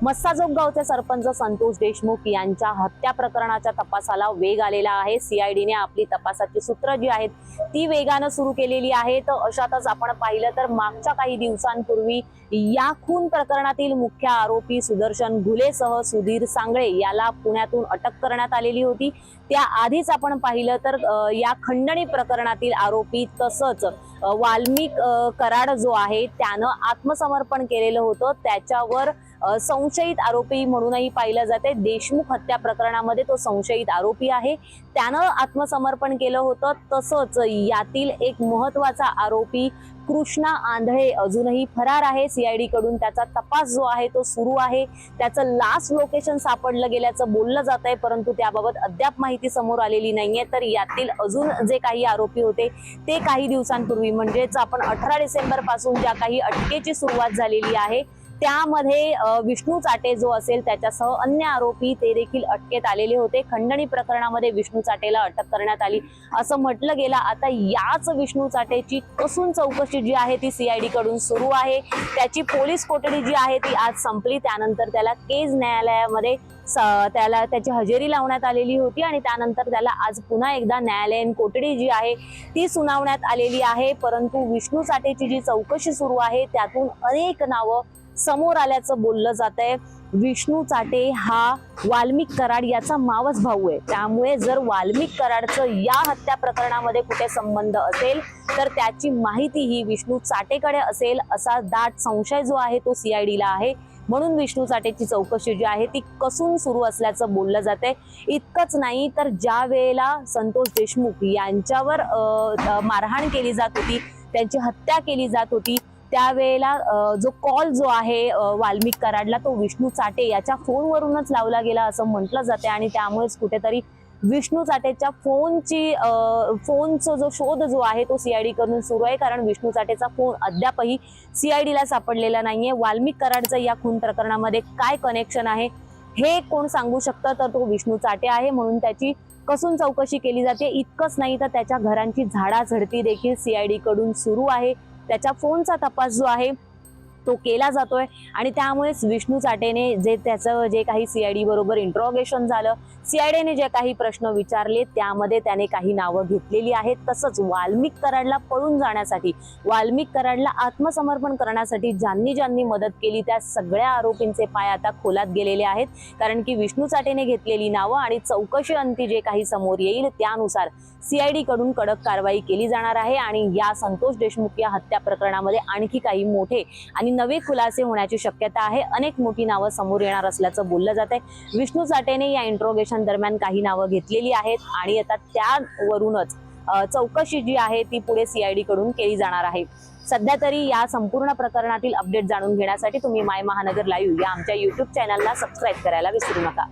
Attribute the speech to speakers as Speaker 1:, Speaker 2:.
Speaker 1: मस्साजोग गावचे सरपंच संतोष देशमुख यांच्या हत्या प्रकरणाच्या तपासाला वेग आलेला आहे। सीआयडीने आपली तपासाची सूत्र जी आहेत ती वेगाने सुरू केलेली आहेत। अशातच आपण पाहिलं तर मागच्या काही दिवसांपूर्वी या खून प्रकरणातील मुख्य आरोपी सुदर्शन घुलेसह सुधीर सांगळे याला पुण्यातून अटक करण्यात आलेली होती। त्या आधीच आपण पाहिलं तर या खंडणी प्रकरणातील आरोपी तसंच वाल्मिक कराड जो आहे त्यानं आत्मसमर्पण केलेलं होतं। त्याच्यावर संशयित आरोपी म्हणूनही पाहिलं जाते। देशमुख हत्या प्रकरणामध्ये तो संशयित आरोपी आहे, त्यानं आत्मसमर्पण केलं होतं। तसंच यातील एक महत्त्वाचा आरोपी कृष्णा आंधळे अजूनही फरार आहे। सीआयडी कडून त्याचा तपास जो आहे तो सुरू आहे। त्याचं लास्ट लोकेशन सापडलं गेल्याचं बोललं जात आहे, परंतु त्याबाबत अद्याप माहिती समोर आलेली नाहीये। तर यातील अजून जे काही आरोपी होते ते काही दिवसांपूर्वी म्हणजेच आपण 18 डिसेंबर पासून ज्या काही अटकेची सुरुवात झालेली आहे त्यामध्ये विष्णू चाटे जो असेल त्याच्यासह अन्य आरोपी ते देखील अटकेत आलेले होते। खंडणी प्रकरणामध्ये विष्णू चाटेला अटक करण्यात आली असं म्हटलं गेलं। आता याच विष्णू चाटेची कसून चौकशी जी आहे ती सीआयडी कडून सुरू आहे। त्याची पोलीस कोठडी जी आहे ती आज संपली। त्यानंतर त्याला केज न्यायालयामध्ये त्याला त्याची हजेरी लावण्यात आलेली होती आणि त्यानंतर त्याला आज पुन्हा एकदा न्यायालयीन कोठडी जी आहे ती सुनावण्यात आलेली आहे। परंतु विष्णू चाटेची जी चौकशी सुरू आहे त्यातून अनेक नावं समोर आल्याचं बोललं जात आहे। विष्णू चाटे हा वाल्मिक कराड याचा मावस भाऊ आहे, त्यामुळे जर वाल्मिक कराडचं या हत्या प्रकरणामध्ये कुठे संबंध असेल तर त्याची माहिती ही विष्णू चाटेकडे असेल असा दाट संशय जो आहे तो सीआयडीला आहे। म्हणून विष्णू चाटेची चौकशी जी आहे ती कसून सुरू असल्याचं बोललं जाते। इतकंच नाही तर ज्या वेळेला संतोष देशमुख यांच्यावर मारहाण केली जात होती, त्यांची हत्या केली जात होती, त्यावेळेला जो कॉल जो आहे वाल्मिक कराडला तो विष्णू चाटे याच्या फोनवरूनच लावला गेला असं म्हटलं जाते आणि त्यामुळेच कुठेतरी विष्णू चाटेच्या फोनचा जो शोध जो आहे तो सीआयडी कडून सुरू आहे। कारण विष्णू चाटेचा फोन अद्यापही सीआयडीला सापडलेला नाहीये। वाल्मिक कराडचं या खून प्रकरणामध्ये काय कनेक्शन आहे हे कोण सांगू शकतं तर तो विष्णू चाटे आहे, म्हणून त्याची कसून चौकशी केली जाते। इतकंच नाही तर त्याच्या घरांची झाडाझडती देखील सीआयडी कडून सुरू आहे। त्याच्या फोनचा तपास जो आहे तो केला जातोय आणि त्यामुळेच विष्णू चाटेने त्याचं जे काही सीआयडी बरोबर इंट्रोगेशन झालं, सीआयडीने जे काही प्रश्न विचारले त्यामध्ये त्याने काही नावं घेतलेली आहेत। तसंच वाल्मिक कराडला पळून जाण्यासाठी, वाल्मिक कराडला आत्मसमर्पण करण्यासाठी ज्यांनी ज्यांनी मदत केली त्या सगळ्या आरोपींचे पाय आता खोलात गेलेले आहेत। कारण की विष्णू चाटेने घेतलेली नावं आणि चौकशी अंती जे काही समोर येईल त्यानुसार सीआयडी कडून कडक कारवाई केली जाणार आहे आणि या संतोष देशमुख या हत्या प्रकरणामध्ये आणखी काही मोठे आणि नवे खुलासे होण्याची शक्यता आहे। अनेक मोठी नावं समोर येणार असल्याचं बोललं जात आहे। विष्णू चाटेने या इंट्रोगेशन दरम्यान काही नावं घेतलेली आहेत आणि आता त्यावरूनच चौकशी जी आहे ती पुढे सीआयडी कडून केली जाणार आहे। सध्या तरी या संपूर्ण प्रकरणातील अपडेट जाणून घेण्यासाठी तुम्ही माय महानगर लाईव्ह या आमच्या YouTube चॅनलला सबस्क्राईब करायला विसरू नका।